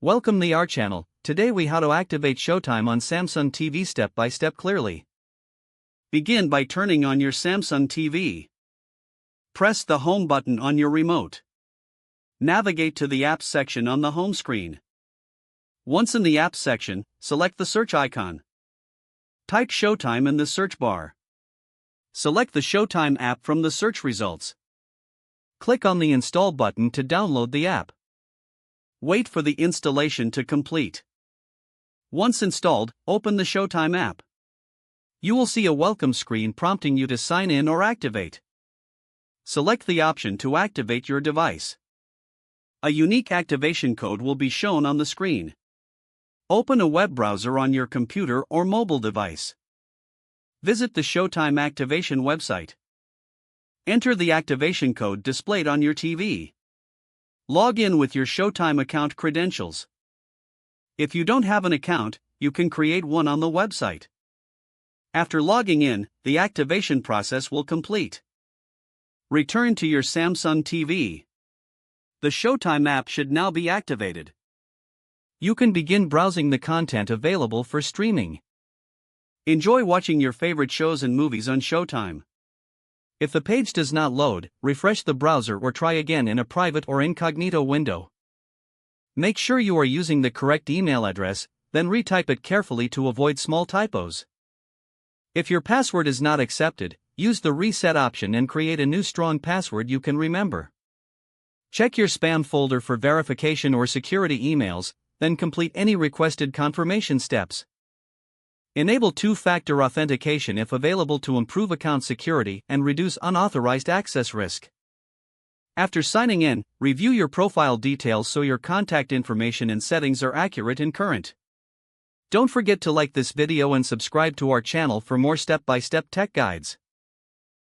Welcome to our channel. Today we how to activate Showtime on Samsung TV step by step clearly. Begin by turning on your Samsung TV. Press the home button on your remote. Navigate to the apps section on the home screen. Once in the apps section, select the search icon. Type Showtime in the search bar. Select the Showtime app from the search results. Click on the install button to download the app. Wait for the installation to complete. Once installed, open the Showtime app. You will see a welcome screen prompting you to sign in or activate. Select the option to activate your device. A unique activation code will be shown on the screen. Open a web browser on your computer or mobile device. Visit the Showtime activation website. Enter the activation code displayed on your TV. Log in with your Showtime account credentials. If you don't have an account, you can create one on the website. After logging in, the activation process will complete. Return to your Samsung TV. The Showtime app should now be activated. You can begin browsing the content available for streaming. Enjoy watching your favorite shows and movies on Showtime. If the page does not load, refresh the browser or try again in a private or incognito window. Make sure you are using the correct email address, then retype it carefully to avoid small typos. If your password is not accepted, use the reset option and create a new strong password you can remember. Check your spam folder for verification or security emails, then complete any requested confirmation steps. Enable two-factor authentication if available to improve account security and reduce unauthorized access risk. After signing in, review your profile details so your contact information and settings are accurate and current. Don't forget to like this video and subscribe to our channel for more step-by-step tech guides.